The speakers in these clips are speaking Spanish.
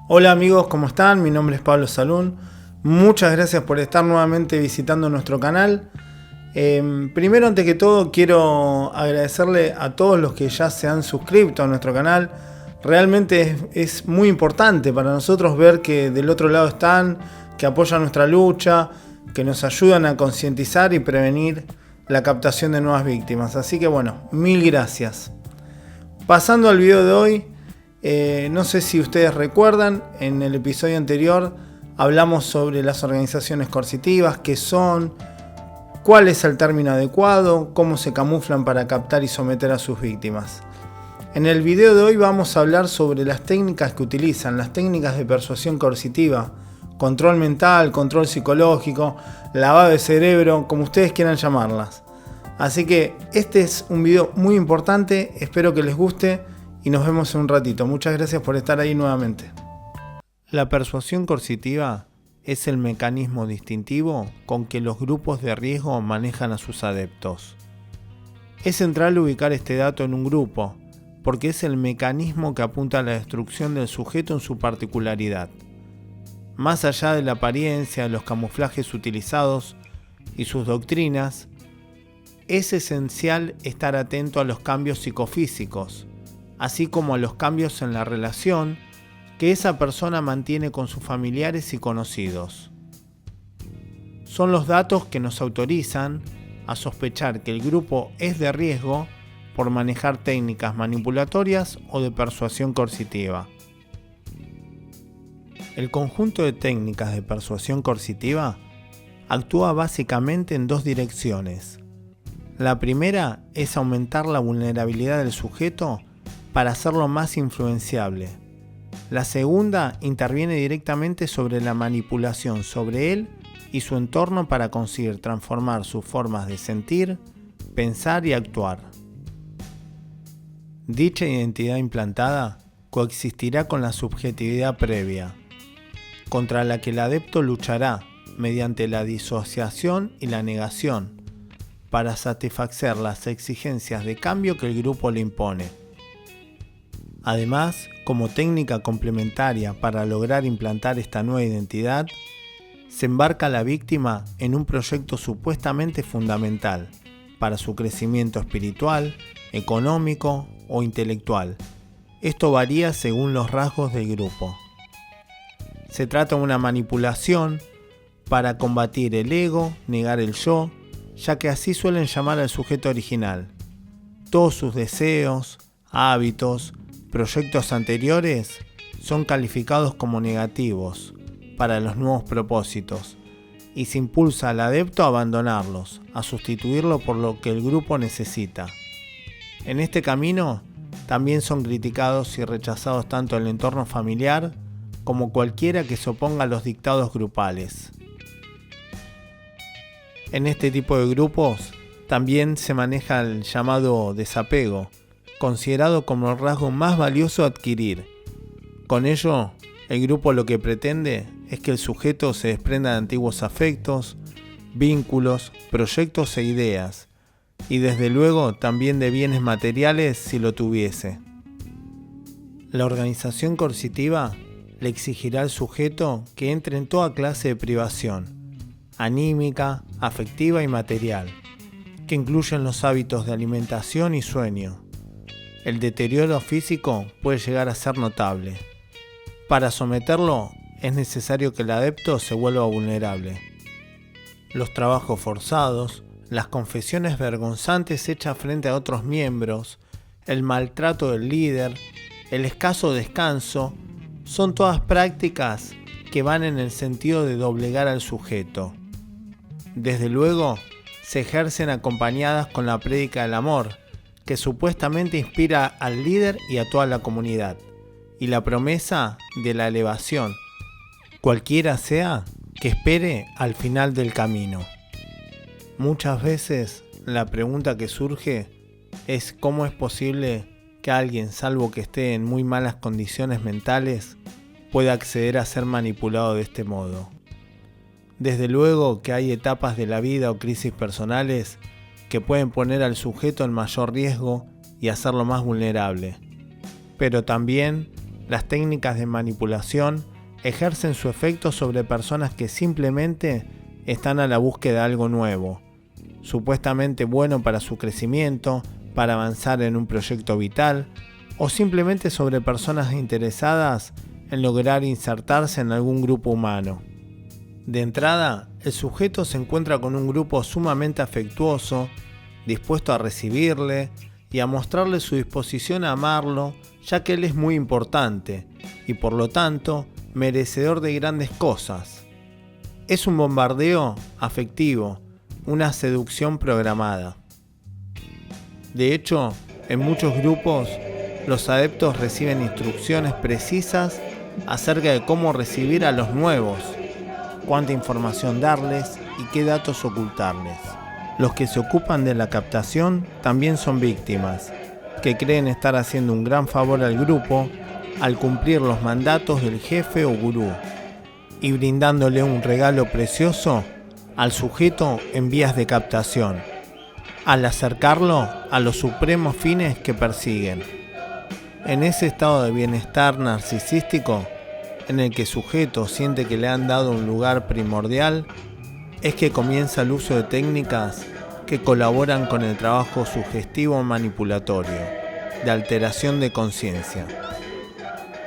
Hola amigos, ¿cómo están? Mi nombre es Pablo Salún. Muchas gracias por estar nuevamente visitando nuestro canal. Primero, antes que todo, quiero agradecerle a todos los que ya se han suscrito a nuestro canal. Realmente es muy importante para nosotros ver que del otro lado están, que apoyan nuestra lucha, que nos ayudan a concientizar y prevenir la captación de nuevas víctimas. Así que bueno, mil gracias. Pasando al video de hoy, no sé si ustedes recuerdan, en el episodio anterior hablamos sobre las organizaciones coercitivas, qué son, cuál es el término adecuado, cómo se camuflan para captar y someter a sus víctimas. En el video de hoy vamos a hablar sobre las técnicas que utilizan, las técnicas de persuasión coercitiva, control mental, control psicológico, lavado de cerebro, como ustedes quieran llamarlas. Así que este es un video muy importante, espero que les guste y nos vemos en un ratito. Muchas gracias por estar ahí nuevamente. La persuasión coercitiva es el mecanismo distintivo con que los grupos de riesgo manejan a sus adeptos. Es central ubicar este dato en un grupo, porque es el mecanismo que apunta a la destrucción del sujeto en su particularidad. Más allá de la apariencia, los camuflajes utilizados y sus doctrinas, es esencial estar atento a los cambios psicofísicos, así como a los cambios en la relación que esa persona mantiene con sus familiares y conocidos. Son los datos que nos autorizan a sospechar que el grupo es de riesgo por manejar técnicas manipulatorias o de persuasión coercitiva. El conjunto de técnicas de persuasión coercitiva actúa básicamente en dos direcciones. La primera es aumentar la vulnerabilidad del sujeto para hacerlo más influenciable. La segunda interviene directamente sobre la manipulación sobre él y su entorno para conseguir transformar sus formas de sentir, pensar y actuar. Dicha identidad implantada coexistirá con la subjetividad previa, contra la que el adepto luchará mediante la disociación y la negación para satisfacer las exigencias de cambio que el grupo le impone. Además, como técnica complementaria para lograr implantar esta nueva identidad, se embarca a la víctima en un proyecto supuestamente fundamental para su crecimiento espiritual, económico o intelectual. Esto varía según los rasgos del grupo. Se trata de una manipulación para combatir el ego, negar el yo, ya que así suelen llamar al sujeto original. Todos sus deseos, hábitos, proyectos anteriores son calificados como negativos para los nuevos propósitos y se impulsa al adepto a abandonarlos, a sustituirlo por lo que el grupo necesita. En este camino también son criticados y rechazados tanto el entorno familiar como cualquiera que se oponga a los dictados grupales. En este tipo de grupos también se maneja el llamado desapego, considerado como el rasgo más valioso a adquirir. Con ello, el grupo lo que pretende es que el sujeto se desprenda de antiguos afectos, vínculos, proyectos e ideas, y desde luego también de bienes materiales si lo tuviese. La organización coercitiva le exigirá al sujeto que entre en toda clase de privación, anímica, afectiva y material, que incluyen los hábitos de alimentación y sueño. El deterioro físico puede llegar a ser notable. Para someterlo es necesario que el adepto se vuelva vulnerable. Los trabajos forzados, las confesiones vergonzantes hechas frente a otros miembros, el maltrato del líder, el escaso descanso, son todas prácticas que van en el sentido de doblegar al sujeto. Desde luego, se ejercen acompañadas con la prédica del amor, que supuestamente inspira al líder y a toda la comunidad, y la promesa de la elevación, cualquiera sea que espere al final del camino. Muchas veces la pregunta que surge es cómo es posible que alguien, salvo que esté en muy malas condiciones mentales, pueda acceder a ser manipulado de este modo. Desde luego que hay etapas de la vida o crisis personales que pueden poner al sujeto en mayor riesgo y hacerlo más vulnerable. Pero también las técnicas de manipulación ejercen su efecto sobre personas que simplemente están a la búsqueda de algo nuevo, supuestamente bueno para su crecimiento, para avanzar en un proyecto vital, o simplemente sobre personas interesadas en lograr insertarse en algún grupo humano. De entrada, el sujeto se encuentra con un grupo sumamente afectuoso, dispuesto a recibirle y a mostrarle su disposición a amarlo, ya que él es muy importante y por lo tanto merecedor de grandes cosas. Es un bombardeo afectivo, una seducción programada. De hecho, en muchos grupos, los adeptos reciben instrucciones precisas acerca de cómo recibir a los nuevos, cuánta información darles y qué datos ocultarles. Los que se ocupan de la captación también son víctimas, que creen estar haciendo un gran favor al grupo al cumplir los mandatos del jefe o gurú y brindándole un regalo precioso al sujeto en vías de captación, al acercarlo a los supremos fines que persiguen. En ese estado de bienestar narcisístico, en el que el sujeto siente que le han dado un lugar primordial, es que comienza el uso de técnicas que colaboran con el trabajo sugestivo manipulatorio, de alteración de conciencia.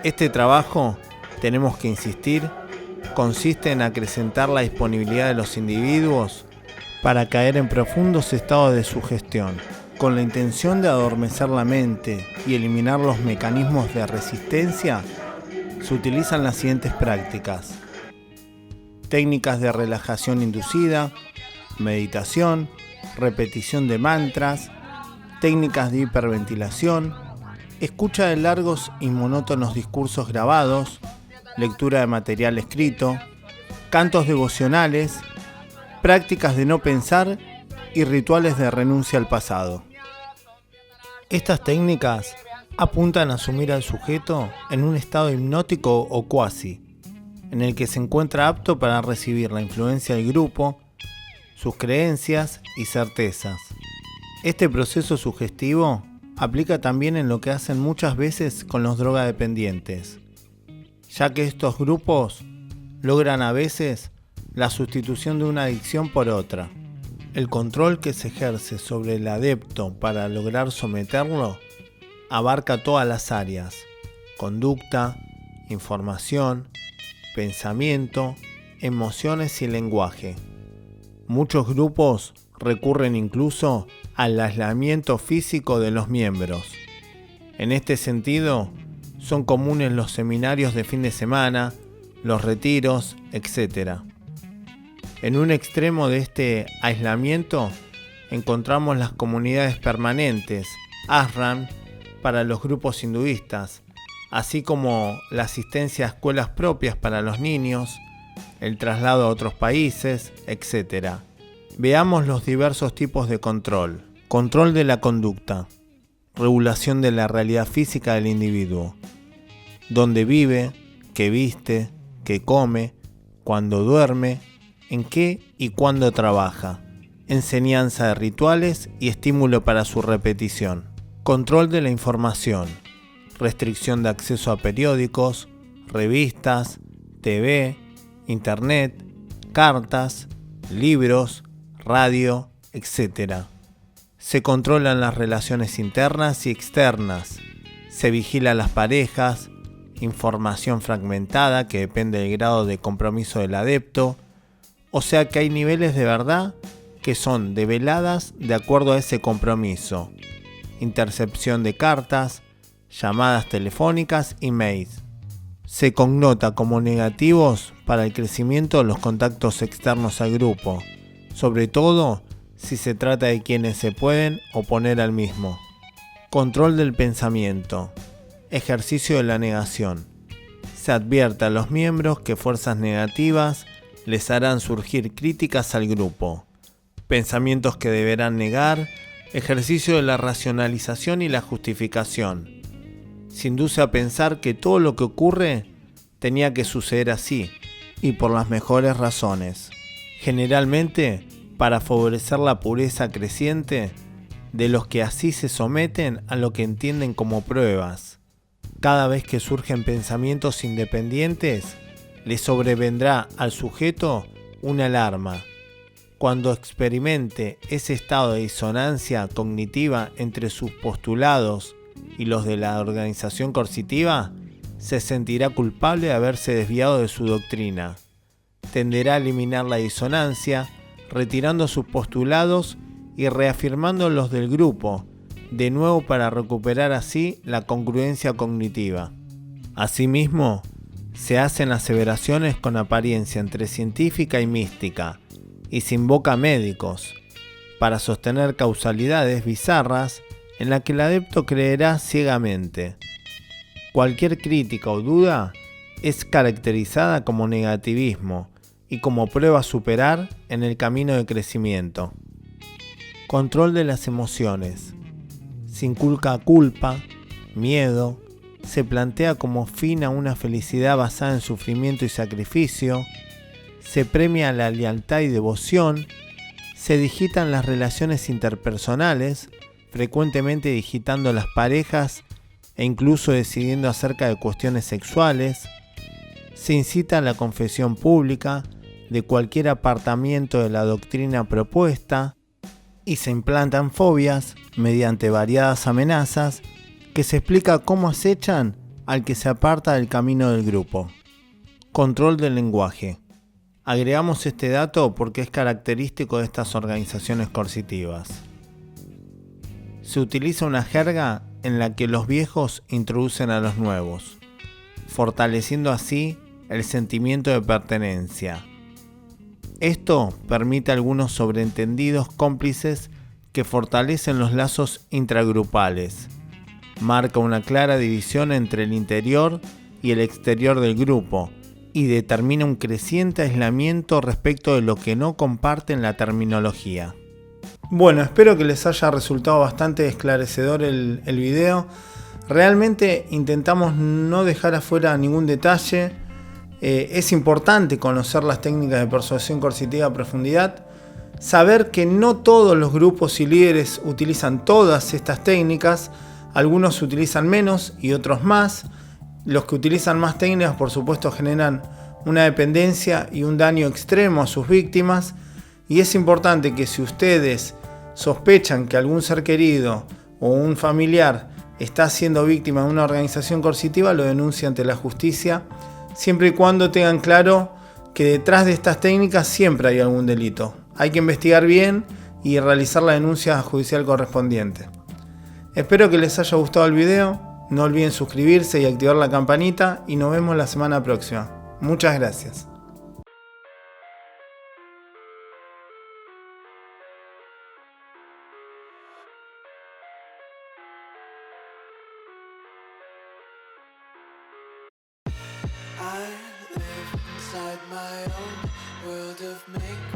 Este trabajo, tenemos que insistir, consiste en acrecentar la disponibilidad de los individuos para caer en profundos estados de sugestión, con la intención de adormecer la mente y eliminar los mecanismos de resistencia. Se utilizan las siguientes prácticas: técnicas de relajación inducida, meditación, repetición de mantras, técnicas de hiperventilación, escucha de largos y monótonos discursos grabados, lectura de material escrito, cantos devocionales, prácticas de no pensar y rituales de renuncia al pasado. Estas técnicas apuntan a sumir al sujeto en un estado hipnótico o cuasi, en el que se encuentra apto para recibir la influencia del grupo, sus creencias y certezas. Este proceso sugestivo aplica también en lo que hacen muchas veces con los drogadependientes, ya que estos grupos logran a veces la sustitución de una adicción por otra. El control que se ejerce sobre el adepto para lograr someterlo abarca todas las áreas: conducta, información, pensamiento, emociones y lenguaje. Muchos grupos recurren incluso al aislamiento físico de los miembros. En este sentido, son comunes los seminarios de fin de semana, los retiros, etc. En un extremo de este aislamiento encontramos las comunidades permanentes, ashram, para los grupos hinduistas, así como la asistencia a escuelas propias para los niños, el traslado a otros países, etc. Veamos los diversos tipos de control. Control de la conducta. Regulación de la realidad física del individuo. Dónde vive, qué viste, qué come, cuándo duerme, en qué y cuándo trabaja. Enseñanza de rituales y estímulo para su repetición. Control de la información. Restricción de acceso a periódicos, revistas, TV, internet, cartas, libros, radio, etc. Se controlan las relaciones internas y externas. Se vigila las parejas, información fragmentada que depende del grado de compromiso del adepto, o sea que hay niveles de verdad que son develadas de acuerdo a ese compromiso. Intercepción de cartas, llamadas telefónicas y mails. Se connota como negativos para el crecimiento de los contactos externos al grupo, sobre todo si se trata de quienes se pueden oponer al mismo. Control del pensamiento. Ejercicio de la negación. Se advierte a los miembros que fuerzas negativas les harán surgir críticas al grupo. Pensamientos que deberán negar. Ejercicio de la racionalización y la justificación. Se induce a pensar que todo lo que ocurre tenía que suceder así y por las mejores razones. Generalmente para favorecer la pureza creciente de los que así se someten a lo que entienden como pruebas. Cada vez que surgen pensamientos independientes, le sobrevendrá al sujeto una alarma. Cuando experimente ese estado de disonancia cognitiva entre sus postulados y los de la organización coercitiva, se sentirá culpable de haberse desviado de su doctrina. Tenderá a eliminar la disonancia, retirando sus postulados y reafirmando los del grupo, de nuevo para recuperar así la congruencia cognitiva. Asimismo, se hacen aseveraciones con apariencia entre científica y mística, y se invoca a médicos, para sostener causalidades bizarras en las que el adepto creerá ciegamente. Cualquier crítica o duda es caracterizada como negativismo y como prueba a superar en el camino de crecimiento. Control de las emociones. Se inculca culpa, miedo, se plantea como fin a una felicidad basada en sufrimiento y sacrificio, se premia la lealtad y devoción, se digitan las relaciones interpersonales, frecuentemente digitando las parejas e incluso decidiendo acerca de cuestiones sexuales, se incita a la confesión pública de cualquier apartamiento de la doctrina propuesta y se implantan fobias mediante variadas amenazas que se explica cómo acechan al que se aparta del camino del grupo. Control del lenguaje. Agregamos este dato porque es característico de estas organizaciones coercitivas. Se utiliza una jerga en la que los viejos introducen a los nuevos, fortaleciendo así el sentimiento de pertenencia. Esto permite algunos sobreentendidos cómplices que fortalecen los lazos intragrupales. Marca una clara división entre el interior y el exterior del grupo y determina un creciente aislamiento respecto de lo que no comparten la terminología. Bueno, espero que les haya resultado bastante esclarecedor el video. Realmente intentamos no dejar afuera ningún detalle. Es importante conocer las técnicas de persuasión coercitiva a profundidad, saber que no todos los grupos y líderes utilizan todas estas técnicas, algunos utilizan menos y otros más. Los que utilizan más técnicas, por supuesto, generan una dependencia y un daño extremo a sus víctimas, y es importante que si ustedes sospechan que algún ser querido o un familiar está siendo víctima de una organización coercitiva, lo denuncien ante la justicia, siempre y cuando tengan claro que detrás de estas técnicas siempre hay algún delito. Hay que investigar bien y realizar la denuncia judicial correspondiente. Espero que les haya gustado el video, no olviden suscribirse y activar la campanita y nos vemos la semana próxima. Muchas gracias. I live inside my own world of make